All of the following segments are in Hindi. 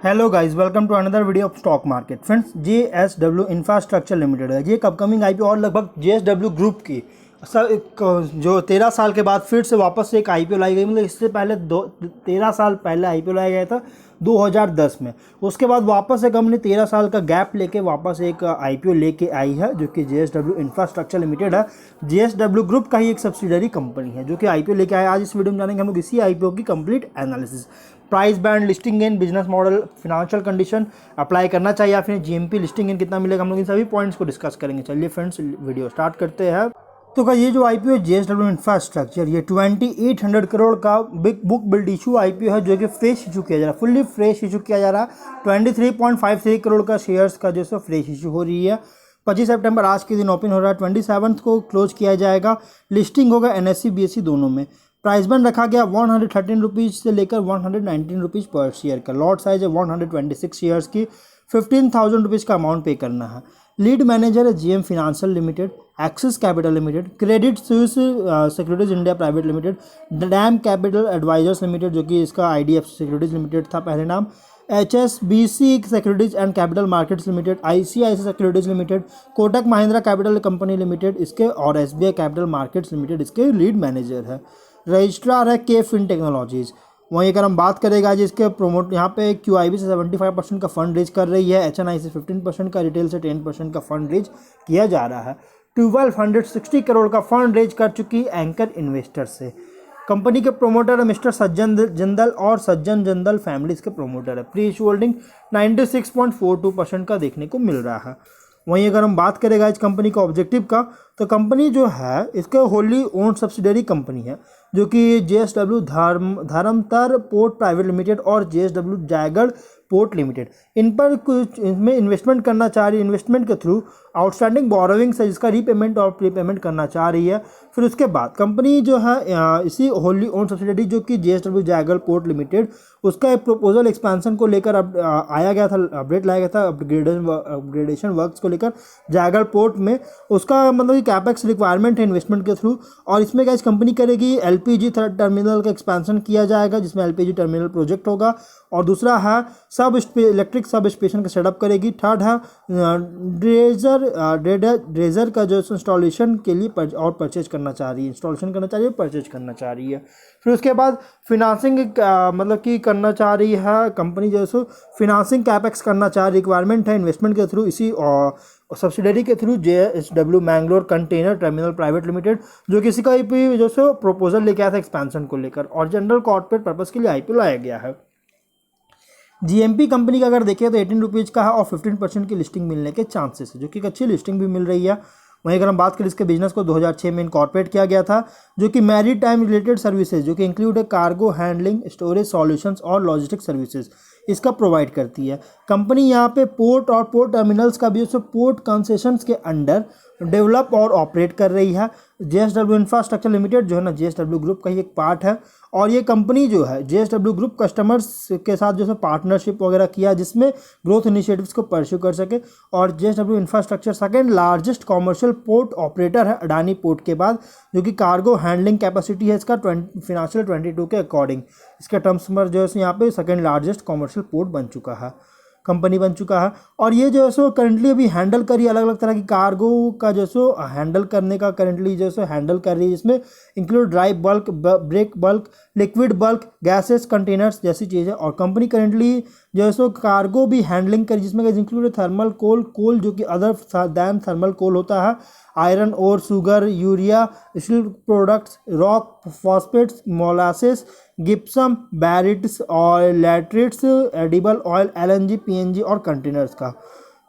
Hello guys, welcome to another video of stock market. Friends, JSW infrastructure limited है ये एक अपकमिंग आईपीओ और लगभग JSW ग्रुप की जो 13 साल के बाद फिर से वापस से एक आईपीओ लाई गई। मतलब इससे पहले 13 साल पहले आईपीओ लाया गया था 2010 में। उसके बाद वापस से कंपनी 13 साल का गैप लेके वापस एक आईपीओ लेके आई है जो कि JSW इंफ्रास्ट्रक्चर लिमिटेड है। JSW ग्रुप का ही एक सब्सिडरी कंपनी है जो कि आईपीओ लेके आया। आज इस वीडियो में जानेंगे हम लोग इसी आईपीओ की complete analysis, price band, listing gain, business model, financial condition, apply करना चाहिए या फिर जीएमपी लिस्टिंग गेन कितना मिलेगा, हम लोग इन सभी पॉइंट्स को डिस्कस करेंगे। चलिए फ्रेंड्स, वीडियो स्टार्ट करते हैं। तो का ये जो आईपीओ है JSW इंफ्रास्ट्रक्चर, ये 2800 करोड़ का big book build issue IPO है जो कि फ्रेश इशू किया जा रहा है, फुल्ली फ्रेश इशू किया जा रहा है। 23.53 करोड़ का शेयर्स का जो फ्रेश इशू हो रही है। 25 सितंबर आज के दिन ओपन हो रहा है, 27 को क्लोज किया जाएगा। लिस्टिंग होगा NSE BSE दोनों में। प्राइस बैंड रखा गया 113 रुपीज़ से लेकर 119 रुपीज़ पर शेयर का। लॉट साइज है 126 शेयर्स की। 15,000 रुपीज़ का अमाउंट पे करना है। लीड मैनेजर है GM financial limited, Axis capital limited, Credit Suisse securities India private limited, DAM capital advisers limited जो कि इसका IDFC सिक्योरिटीज लिमिटेड था पहले नाम, HSBC securities and capital markets limited, ICICI securities limited, Kotak Mahindra capital company limited इसके और SBI कैपिटल मार्केट्स लिमिटेड इसके लीड मैनेजर है। रजिस्ट्रार है के फिन टेक्नोलॉजीज़। वहीं अगर हम बात करें आज इसके प्रोमोट, यहाँ पे QIB से 75% का फंड रेज कर रही है, HNI से 15% का, रिटेल से 10% का फंड रेज किया जा रहा है। 1260 करोड़ का फंड रेज कर चुकी एंकर इन्वेस्टर से। कंपनी के प्रोमोटर है मिस्टर सज्जन जिंदल और सज्जन जिंदल फैमिली इसके प्रोमोटर है। प्री इशू होल्डिंग 96.42% का देखने को मिल रहा है। वहीं अगर हम बात करेंगे इस कंपनी का ऑब्जेक्टिव का, तो कंपनी जो है इसका होली ओन्ड सब्सिडरी कंपनी है जो कि JSW धर्मतर पोर्ट प्राइवेट लिमिटेड और JSW जायगढ़ पोर्ट लिमिटेड इन पर कुछ इनमें इन्वेस्टमेंट करना चाह रही है। इन्वेस्टमेंट के थ्रू आउटस्टैंडिंग बोरोविंग्स है जिसका रीपेमेंट और प्रीपेमेंट करना चाह रही है। फिर उसके बाद कंपनी जो है इसी होली ओन्ड सब्सिडरी जो कि JSW जायगढ़ पोर्ट लिमिटेड, उसका एक प्रपोजल एक्सपेंशन को लेकर अब आया गया था, अपडेट लाया गया था अपग्रेडेशन वर्क्स को लेकर जायगढ़ पोर्ट में। उसका मतलब कि कैपेक्स रिक्वायरमेंट है इन्वेस्टमेंट के थ्रू। और इसमें क्या इस कंपनी करेगी, LPG टर्मिनल का एक्सपेंशन किया जाएगा जिसमें LPG टर्मिनल प्रोजेक्ट होगा। और दूसरा है इलेक्ट्रिक सब स्टेशन का सेटअप करेगी। थर्ड है ड्रेजर का जो इंस्टॉलेशन के लिए और परचेज करना चाह रही है, इंस्टॉलेशन करना चाह रही है, परचेज करना चाह रही है। फिर उसके बाद फिनांसिंग मतलब कि करना चाह रही है कंपनी, जैसे फिनांसिंग कैपेक्स करना चाह रही, रिक्वायरमेंट है इन्वेस्टमेंट के थ्रू इसी सब्सिडरी के through JSW Mangalore container terminal private limited जो किसी का जो सो प्रपोजल लेके आया था एक्सपेंशन को लेकर और जनरल कॉर्पोरेट पर्पस के लिए आईपीओ लाया गया है। GMP कंपनी का अगर देखें तो 18 रुपीज़ का है और 15% की लिस्टिंग मिलने के चांसेस है जो कि एक अच्छी लिस्टिंग भी मिल रही है। वहीं अगर हम बात करें इसके बिजनेस को 2006 में इनकॉर्पोरेट किया गया था जो कि मैरी टाइम रिलेटेड सर्विसेज जो कि इंक्लूड है कार्गो हैंडलिंग, स्टोरेज सॉल्यूशंस और लॉजिस्टिक सर्विसेज इसका प्रोवाइड करती है। कंपनी यहाँ पे पोर्ट और पोर्ट टर्मिनल्स का भी पोर्ट कंसेशंस के अंडर डेवलप और ऑपरेट कर रही है। JSW इंफ्रास्ट्रक्चर लिमिटेड जो है ना JSW ग्रुप का ही एक पार्ट है। और ये कंपनी जो है JSW ग्रुप कस्टमर्स के साथ जो है पार्टनरशिप वगैरह किया जिसमें ग्रोथ इनिशिएटिव्स को परस्यू कर सके। और JSW infrastructure second largest commercial port operator है अडानी पोर्ट के बाद, जो कि कार्गो हैंडलिंग कैपेसिटी है इसका फिनेंशियल 22 के अकॉर्डिंग इसके टर्म्स में जो है यहाँ पे सेकेंड लार्जेस्ट कॉमर्शियल पोर्ट बन चुका है, कंपनी बन चुका है। और ये जो है सो करंटली अभी हैंडल करी अलग अलग तरह की कार्गो का जो सो हैंडल करने का करंटली जो सो हैंडल कर रही है, जिसमें include dry bulk, break bulk, liquid bulk, gases, containers जैसी चीज़ें। और कंपनी करंटली जो है सो कार्गो भी हैंडलिंग करी जिसमें इंक्लूड थर्मल कोल जो कि अदर दैन थर्मल कोल होता है, आयरन और sugar, urea, steel products, rock phosphates, molasses, gypsum, barytes और laterites, edible oil, LNG, PNG और कंटेनर्स का।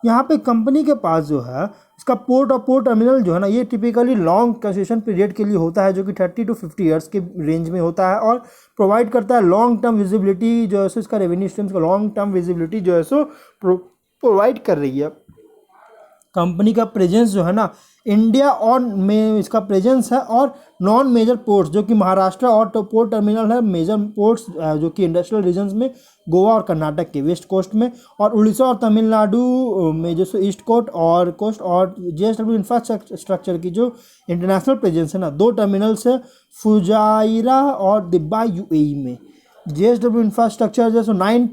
यहाँ पे कंपनी के पास जो है इसका पोर्ट और पोर्ट टर्मिनल जो है ना ये टिपिकली लॉन्ग कंसेशन पीरियड के लिए होता है जो कि 30 to 50 ईयर्स के रेंज में होता है और प्रोवाइड करता है लॉन्ग टर्म विजिबिलिटी जो है सो इसका रेवेन्यू स्ट्रीम्स का लॉन्ग टर्म विजिबिलिटी जो है सो प्रोवाइड कर रही है। कंपनी का प्रेजेंस जो है ना इंडिया और में इसका प्रेजेंस है और नॉन मेजर पोर्ट्स जो कि महाराष्ट्र और पोर्ट टर्मिनल है, मेजर पोर्ट्स जो कि इंडस्ट्रियल रीजन्स में गोवा और कर्नाटक के वेस्ट कोस्ट में और उड़ीसा और तमिलनाडु में जो ईस्ट कोस्ट और JSW इंफ्रास्ट्रक्चर की जो इंटरनेशनल प्रेजेंस है ना 2 टर्मिनल्स है फुजाइरा और दिब्बा UAE में। JSW इंफ्रास्ट्रक्चर जो सो 9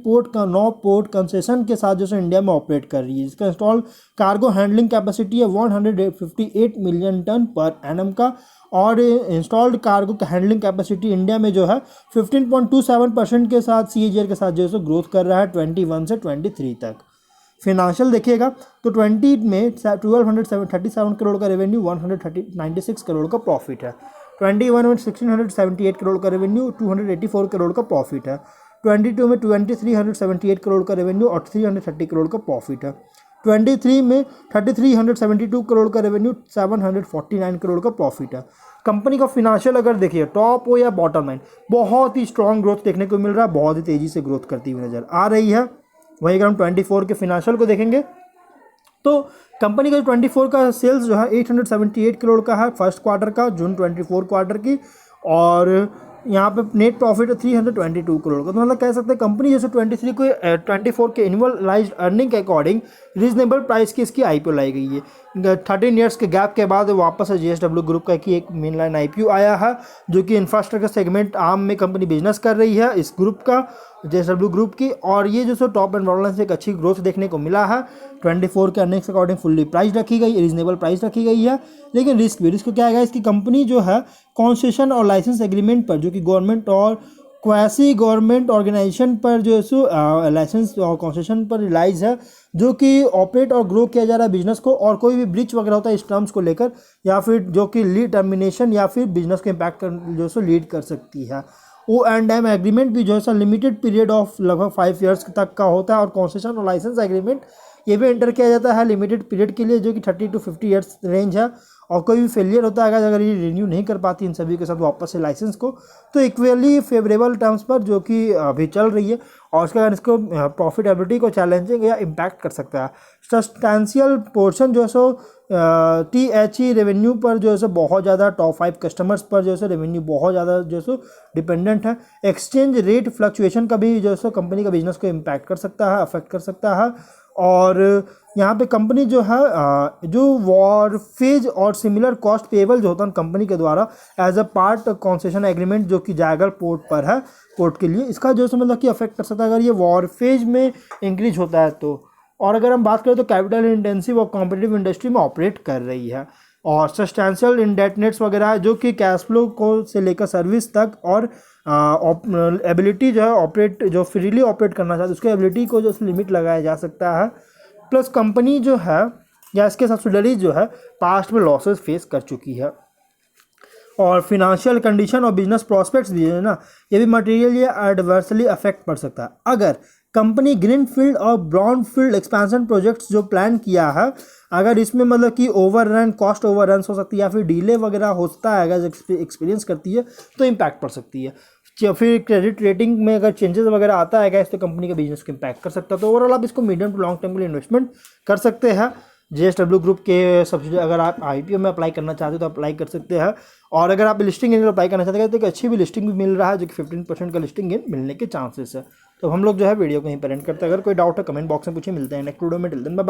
पोर्ट कंसेशन के साथ जो सो इंडिया में ऑपरेट कर रही है, जिसका इंस्टॉल कार्गो हैंडलिंग कैपेसिटी है 158 मिलियन टन पर एनम का, और installed cargo handling capacity India में जो है 15.27% के साथ CAGR के साथ जो है सो ग्रोथ कर रहा है 21 से 23 तक। फिनेंशियल देखिएगा तो 20 में 1237 करोड़ का रेवेन्यू, 196 करोड़ का प्रॉफिट है। 21 में 1678 करोड़ का रेवेन्यू, 284 करोड़ का प्रॉफिट है। 22 में 2378 करोड़ का रेवेन्यू और 330 करोड़ का प्रॉफिट है। 23 में 3372 करोड़ का रेवेन्यू, 749 करोड़ का प्रॉफिट है। कंपनी का फिनेंशियल अगर देखिए टॉप हो या बॉटम लाइन, बहुत ही स्ट्रॉन्ग ग्रोथ देखने को मिल रहा है, बहुत ही तेज़ी से ग्रोथ करती हुई नज़र आ रही है। वहीं अगर हम 24 के फिनेंशियल को देखेंगे तो कंपनी का 24 का सेल्स जो है 878 करोड़ का है फर्स्ट क्वार्टर का, जून 24 क्वार्टर की, और यहाँ पे नेट प्रॉफिट है 322 करोड़ का। तो मतलब कह सकते हैं कंपनी जैसे 24 के एनुअलाइज्ड अर्निंग के अकॉर्डिंग रीजनेबल प्राइस की इसकी IPO लाई गई है। 13 ईयर्स के गैप के बाद वापस JSW ग्रुप का की एक मेन लाइन IPO आया है, जो कि इंफ्रास्ट्रक्चर सेगमेंट आर्म में कंपनी बिजनेस कर रही है इस ग्रुप का, JSW ग्रुप की, और ये जो so top and bottom line से एक अच्छी ग्रोथ देखने को मिला है। 24 के अर्निंग्स के अकॉर्डिंग फुल्ली प्राइस रखी गई, रीजनेबल प्राइस रखी गई है। लेकिन रिस्क क्या है, इसकी कंपनी जो है कॉन्सेशन और लाइसेंस एग्रीमेंट पर, जो कि गवर्नमेंट और क्वासी गवर्नमेंट ऑर्गेनाइजेशन पर जो है सो लाइसेंस और कॉन्सेशन पर रिलाइज है, जो कि ऑपरेट और ग्रो किया जा रहा है बिजनेस को, और कोई भी ब्रीच वगैरह होता है इस टर्म्स को लेकर, या फिर जो कि लीड टर्मिनेशन या फिर बिजनेस को इम्पैक्ट कर जो सो लीड कर सकती है। O&M एग्रीमेंट भी जो है सो लिमिटेड पीरियड ऑफ लगभग 5 ईयर्स तक का होता है, और कॉन्सेशन और लाइसेंस एग्रीमेंट ये भी एंटर किया जाता है लिमिटेड पीरियड के लिए, जो कि 30 to 50 ईयर्स रेंज है। और कोई भी फेलियर होता है अगर ये रिन्यू नहीं कर पाती इन सभी के साथ वापस से लाइसेंस को, तो इक्वली फेवरेबल टर्म्स पर जो कि अभी चल रही है, और उसके कारण इसको प्रॉफिटेबिलिटी को चैलेंजिंग या इम्पैक्ट कर सकता है। सब्सटेंशियल पोर्शन जो है सो THE रेवेन्यू पर जो है सो बहुत ज़्यादा टॉप 5 कस्टमर्स पर जो है सो रेवेन्यू बहुत ज़्यादा जो है सो डिपेंडेंट है। एक्सचेंज रेट फ्लक्चुएशन का भी जो है सो कंपनी का बिजनेस को इम्पैक्ट कर सकता है, अफेक्ट कर सकता है। और यहाँ पे कंपनी जो है जो वॉरफेज और सिमिलर कॉस्ट पेबल जो होता है कंपनी के द्वारा as a part concession agreement, जो कि जागर पोर्ट पर है, पोर्ट के लिए, इसका जो है मतलब कि अफेक्ट कर सकता है अगर ये वॉरफेज में इंक्रीज होता है तो। और अगर हम बात करें तो कैपिटल इंटेंसिव और कॉम्पिटिटिव इंडस्ट्री में ऑपरेट कर रही है, और सब्सटेंशियल इंडेटनेस वगैरह है, जो कि कैश फ्लो को से लेकर सर्विस तक, और एबिलिटी जो है ऑपरेट जो फ्रीली ऑपरेट करना चाहते उसके एबिलिटी को जो लिमिट लगाया जा सकता है। प्लस कंपनी जो है या इसके सब्सिडरीज जो है पास्ट में लॉसेस फेस कर चुकी है। और फिनेंशियल कंडीशन और बिजनेस प्रॉस्पेक्ट्स भी है ना, ये भी मटेरियल ये एडवर्सली अफेक्ट पड़ सकता है अगर कंपनी ग्रीनफील्ड और ब्राउनफील्ड एक्सपेंशन प्रोजेक्ट्स जो प्लान किया है, अगर इसमें मतलब कि ओवररन कॉस्ट ओवररन हो सकती है, या फिर डिले वगैरह होता है अगर एक्सपीरियंस करती है तो इम्पैक्ट पड़ सकती है। या फिर क्रेडिट रेटिंग में अगर चेंजेस वगैरह आता है तो कंपनी के बिजनेस को इम्पैक्ट कर सकता है। तो ओवरऑल आप इसको मीडियम टू लॉन्ग टर्म के लिए इन्वेस्टमेंट कर सकते हैं। JSW ग्रुप के सब्सिडी अगर आप IPO में अप्लाई करना चाहते हो तो अप्लाई कर सकते हैं, और अगर आप लिस्टिंग गेन अप्लाई करना चाहते हैं तो एक अच्छी भी लिस्टिंग भी मिल रहा है, जो कि 15% का लिस्टिंग गेन मिलने के चांसेस है। तो हम लोग जो है वीडियो को यहीं पर एंड करते हैं। अगर कोई डाउट है कमेंट बॉक्स में पूछिए। मिलते हैं नेक्स्ट वीडियो में। Till then bye bye.